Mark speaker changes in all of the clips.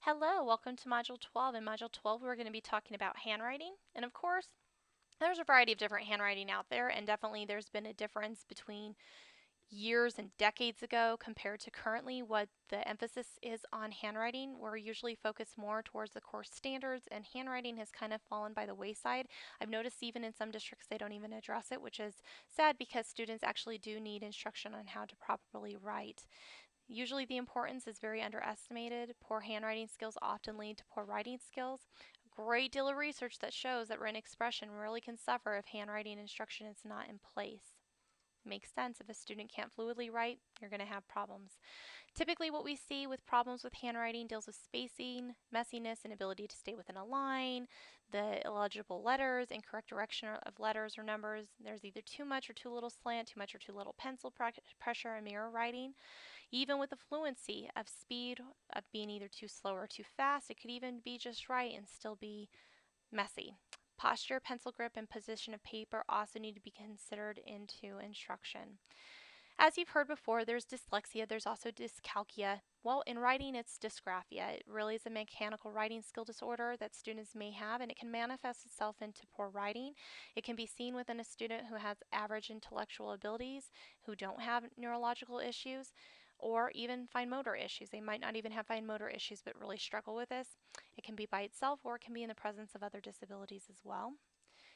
Speaker 1: Hello, welcome to Module 12. In Module 12, we're going to be talking about handwriting. And of course, there's a variety of different handwriting out there, and definitely there's been a difference between years and decades ago compared to currently what the emphasis is on handwriting. We're usually focused more towards the course standards, and handwriting has kind of fallen by the wayside. I've noticed even in some districts they don't even address it, which is sad because students actually do need instruction on how to properly write. Usually the importance is very underestimated. Poor handwriting skills often lead to poor writing skills. A great deal of research that shows that written expression really can suffer if handwriting instruction is not in place. Makes sense. If a student can't fluidly write, you're going to have problems. Typically, what we see with problems with handwriting deals with spacing, messiness, inability to stay within a line, the illegible letters, incorrect direction of letters or numbers. There's either too much or too little slant, too much or too little pencil pressure, and mirror writing. Even with the fluency of speed, of being either too slow or too fast, it could even be just right and still be messy. Posture, pencil grip, and position of paper also need to be considered into instruction. As you've heard before, there's dyslexia, there's also dyscalculia. Well, in writing, it's dysgraphia. It really is a mechanical writing skill disorder that students may have, and it can manifest itself into poor writing. It can be seen within a student who has average intellectual abilities, who don't have neurological issues, or even fine motor issues. They might not even have fine motor issues, but really struggle with this. It can be by itself, or it can be in the presence of other disabilities as well.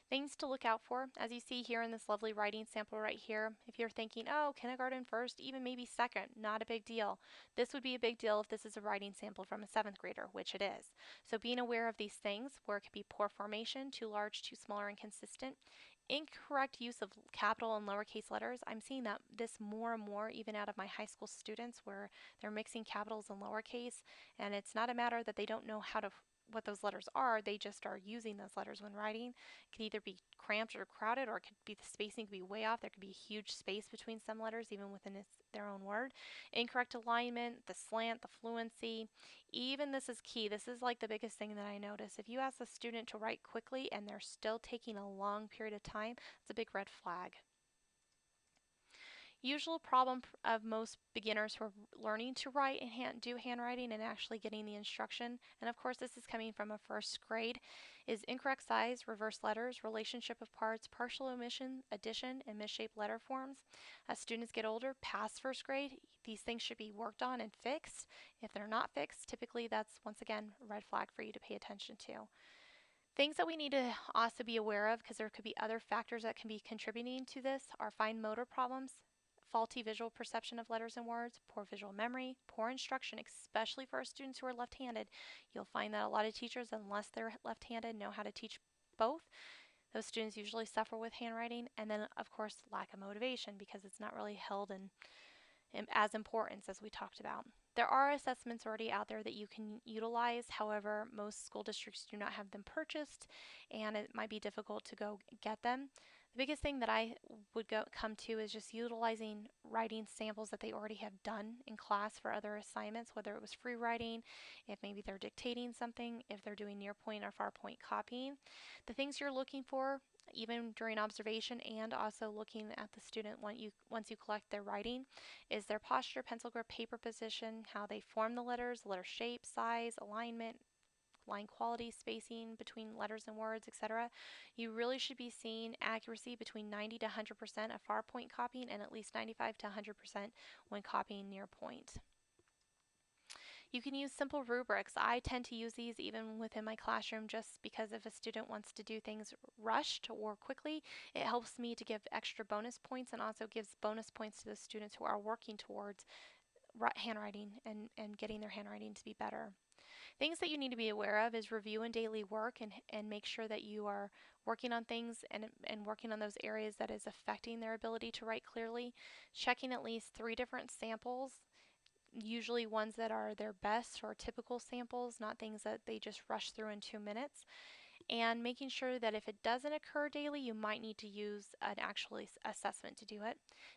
Speaker 1: Things to look out for, as you see here in this lovely writing sample right here. If you're thinking, oh, kindergarten first, even maybe second, not a big deal. This would be a big deal if this is a writing sample from a seventh grader, which it is. So being aware of these things, where it could be poor formation, too large, too small, or inconsistent. Incorrect use of capital and lowercase letters. I'm seeing that this more and more even out of my high school students where they're mixing capitals and lowercase, and it's not a matter that they don't know how to what those letters are, they just are using those letters when writing. It can either be cramped or crowded, or it could be the spacing could be way off. There could be a huge space between some letters, even within their own word. Incorrect alignment, the slant, the fluency. Even this is key. This is like the biggest thing that I notice. If you ask a student to write quickly and they're still taking a long period of time, it's a big red flag. Usual problem of most beginners who are learning to write and do handwriting and actually getting the instruction, and of course this is coming from a first grade, is incorrect size, reverse letters, relationship of parts, partial omission, addition, and misshaped letter forms. As students get older, past first grade, these things should be worked on and fixed. If they're not fixed, typically that's once again a red flag for you to pay attention to. Things that we need to also be aware of, because there could be other factors that can be contributing to this, are fine motor problems, faulty visual perception of letters and words, poor visual memory, poor instruction, especially for our students who are left-handed. You'll find that a lot of teachers, unless they're left-handed, know how to teach both. Those students usually suffer with handwriting, and then of course lack of motivation because it's not really held in as importance as we talked about. There are assessments already out there that you can utilize. However, most school districts do not have them purchased, and it might be difficult to go get them. The biggest thing that I would come to is just utilizing writing samples that they already have done in class for other assignments, whether it was free writing, if maybe they're dictating something, if they're doing near point or far point copying. The things you're looking for, even during observation and also looking at the student once you collect their writing, is their posture, pencil grip, paper position, how they form the letters, letter shape, size, alignment, line quality, spacing between letters and words, etc. You really should be seeing accuracy between 90 to 100% of far point copying and at least 95 to 100% when copying near point. You can use simple rubrics. I tend to use these even within my classroom just because if a student wants to do things rushed or quickly, it helps me to give extra bonus points and also gives bonus points to the students who are working towards handwriting and getting their handwriting to be better. Things that you need to be aware of is review and daily work and make sure that you are working on things and working on those areas that is affecting their ability to write clearly. Checking at least 3 different samples, usually ones that are their best or typical samples, not things that they just rush through in 2 minutes, and making sure that if it doesn't occur daily, you might need to use an actual assessment to do it.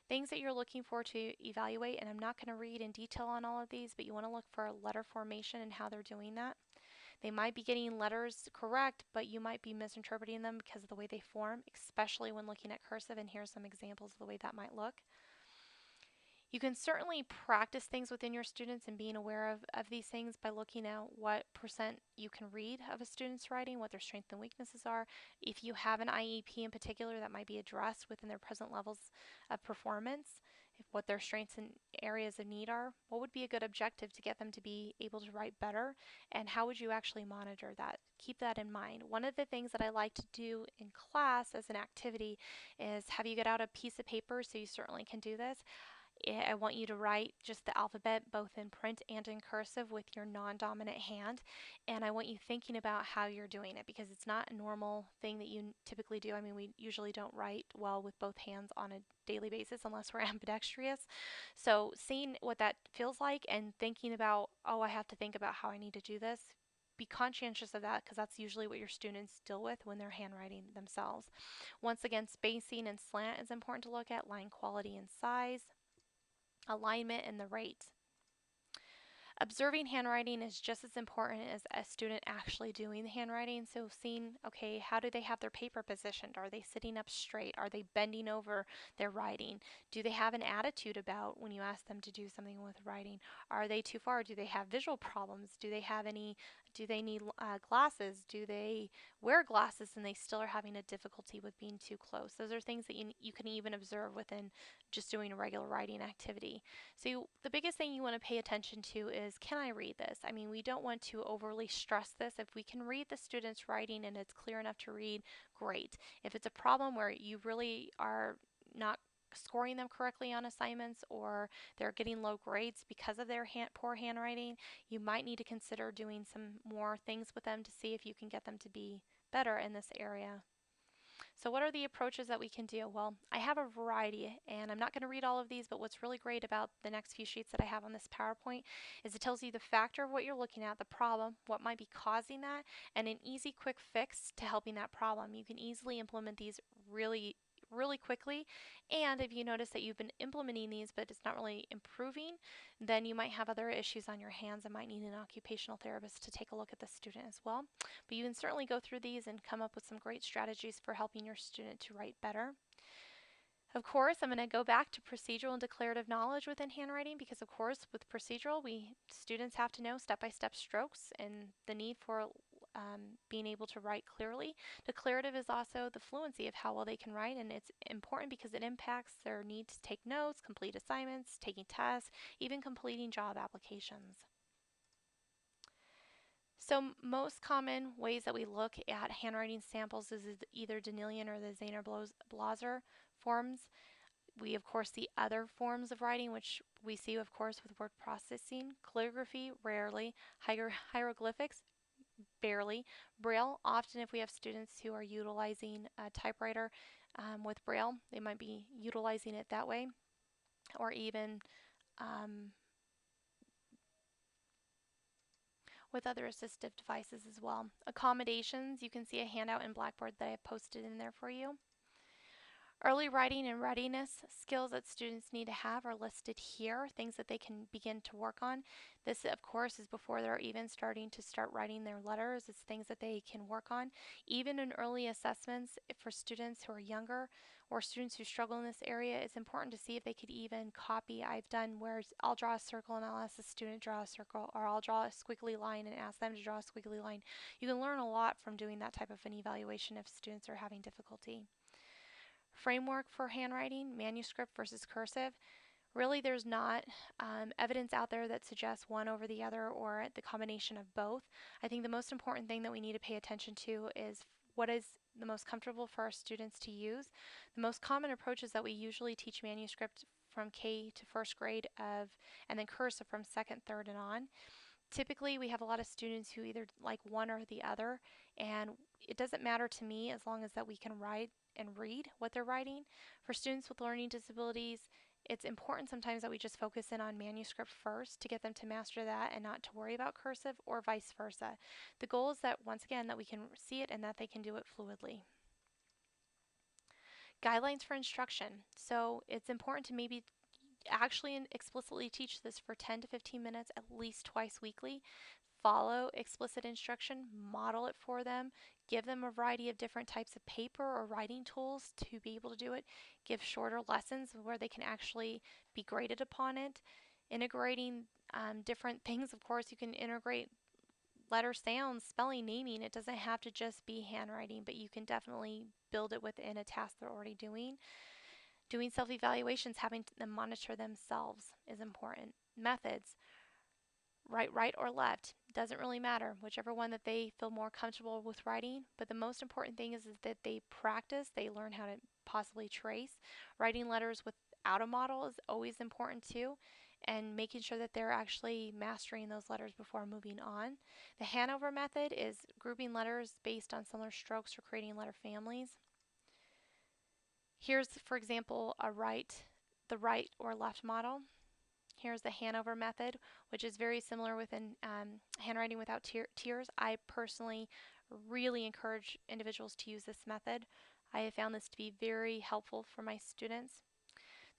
Speaker 1: Things that you're looking for to evaluate, and I'm not going to read in detail on all of these, but you want to look for letter formation and how they're doing that. They might be getting letters correct, but you might be misinterpreting them because of the way they form, especially when looking at cursive, and here's some examples of the way that might look. You can certainly practice things within your students and being aware of these things by looking at what percent you can read of a student's writing, what their strengths and weaknesses are. If you have an IEP in particular that might be addressed within their present levels of performance, if what their strengths and areas of need are, what would be a good objective to get them to be able to write better, and how would you actually monitor that? Keep that in mind. One of the things that I like to do in class as an activity is have you get out a piece of paper, so you certainly can do this. I want you to write just the alphabet both in print and in cursive with your non-dominant hand, and I want you thinking about how you're doing it because it's not a normal thing that you typically do. I mean, we usually don't write well with both hands on a daily basis unless we're ambidextrous. So seeing what that feels like and thinking about, oh, I have to think about how I need to do this. Be conscientious of that because that's usually what your students deal with when they're handwriting themselves. Once again, spacing and slant is important to look at, line quality and size, alignment, and the rate. Observing handwriting is just as important as a student actually doing the handwriting. So seeing, okay, how do they have their paper positioned? Are they sitting up straight? Are they bending over their writing? Do they have an attitude about when you ask them to do something with writing? Are they too far? Do they have visual problems? Do they need glasses? Do they wear glasses and they still are having a difficulty with being too close? Those are things that you can even observe within just doing a regular writing activity. So the biggest thing you want to pay attention to is, can I read this? I mean, we don't want to overly stress this. If we can read the student's writing and it's clear enough to read, great. If it's a problem where you really are not scoring them correctly on assignments or they're getting low grades because of their poor handwriting, you might need to consider doing some more things with them to see if you can get them to be better in this area. So what are the approaches that we can do? Well, I have a variety, and I'm not going to read all of these, but what's really great about the next few sheets that I have on this PowerPoint is it tells you the factor of what you're looking at, the problem, what might be causing that, and an easy, quick fix to helping that problem. You can easily implement these really quickly, and if you notice that you've been implementing these but it's not really improving, then you might have other issues on your hands and might need an occupational therapist to take a look at the student as well. But you can certainly go through these and come up with some great strategies for helping your student to write better. Of course, I'm going to go back to procedural and declarative knowledge within handwriting because, of course, with procedural, students have to know step-by-step strokes and the need for being able to write clearly. Declarative is also the fluency of how well they can write, and it's important because it impacts their need to take notes, complete assignments, taking tests, even completing job applications. So most common ways that we look at handwriting samples is either Danielian or the Zaner-Blaser forms. We of course see other forms of writing, which we see of course with word processing, calligraphy, rarely, hieroglyphics, barely, Braille, often if we have students who are utilizing a typewriter with Braille, they might be utilizing it that way, or even um, with other assistive devices as well. Accommodations, you can see a handout in Blackboard that I posted in there for you. Early writing and readiness skills that students need to have are listed here, things that they can begin to work on. This, of course, is before they're even starting to start writing their letters. It's things that they can work on. Even in early assessments for students who are younger or students who struggle in this area, it's important to see if they could even copy. I've done where I'll draw a circle and I'll ask the student to draw a circle, or I'll draw a squiggly line and ask them to draw a squiggly line. You can learn a lot from doing that type of an evaluation if students are having difficulty. Framework for handwriting, manuscript versus cursive. Really, there's not evidence out there that suggests one over the other or the combination of both. I think the most important thing that we need to pay attention to is what is the most comfortable for our students to use. The most common approach is that we usually teach manuscript from K to first grade and then cursive from second, third, and on. Typically, we have a lot of students who either like one or the other, and it doesn't matter to me as long as that we can write and read what they're writing. For students with learning disabilities, it's important sometimes that we just focus in on manuscript first to get them to master that and not to worry about cursive, or vice versa. The goal is that, once again, that we can see it and that they can do it fluidly. Guidelines for instruction. So it's important to maybe actually explicitly teach this for 10 to 15 minutes at least twice weekly. follow explicit instruction, model it for them, give them a variety of different types of paper or writing tools to be able to do it, give shorter lessons where they can actually be graded upon it, integrating different things. Of course, you can integrate letter sounds, spelling, naming. It doesn't have to just be handwriting, but you can definitely build it within a task they're already doing. Doing self evaluations, having them monitor themselves is important. Methods, right or left, doesn't really matter, whichever one that they feel more comfortable with writing. But the most important thing is that they practice, they learn how to possibly trace. Writing letters without a model is always important too, and making sure that they're actually mastering those letters before moving on. The Hanover method is grouping letters based on similar strokes or creating letter families. Here's, for example, the right or left model. Here's the Hanover method, which is very similar within handwriting without tears. I personally really encourage individuals to use this method. I have found this to be very helpful for my students.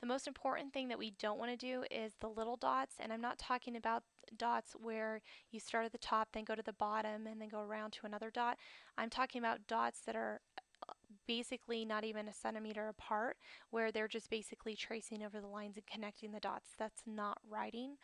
Speaker 1: The most important thing that we don't want to do is the little dots, and I'm not talking about dots where you start at the top, then go to the bottom, and then go around to another dot. I'm talking about dots that are basically not even a centimeter apart, where they're just basically tracing over the lines and connecting the dots. That's not writing.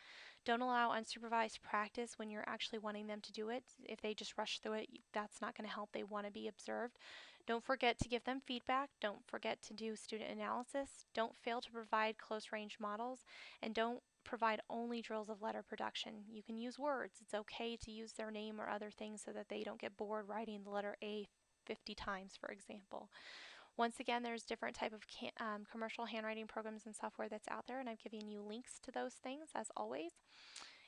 Speaker 1: Don't allow unsupervised practice when you're actually wanting them to do it. If they just rush through it, that's not going to help. They want to be observed. Don't forget to give them feedback. Don't forget to do student analysis. Don't fail to provide close range models. And don't provide only drills of letter production. You can use words. It's okay to use their name or other things so that they don't get bored writing the letter A 50 times, for example. Once again, there's different type of commercial handwriting programs and software that's out there, and I'm giving you links to those things as always.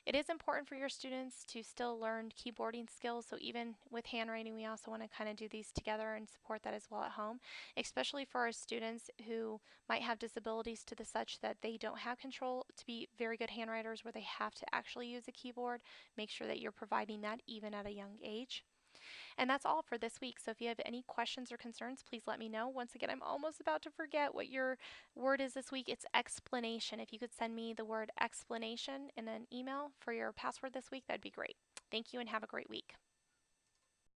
Speaker 1: It is important for your students to still learn keyboarding skills, so even with handwriting, we also want to kind of do these together and support that as well at home, especially for our students who might have disabilities to the such that they don't have control to be very good handwriters where they have to actually use a keyboard. Make sure that you're providing that even at a young age. And that's all for this week. So if you have any questions or concerns, please let me know. Once again, I'm almost about to forget what your word is this week. It's explanation. If you could send me the word explanation in an email for your password this week, that'd be great. Thank you and have a great week.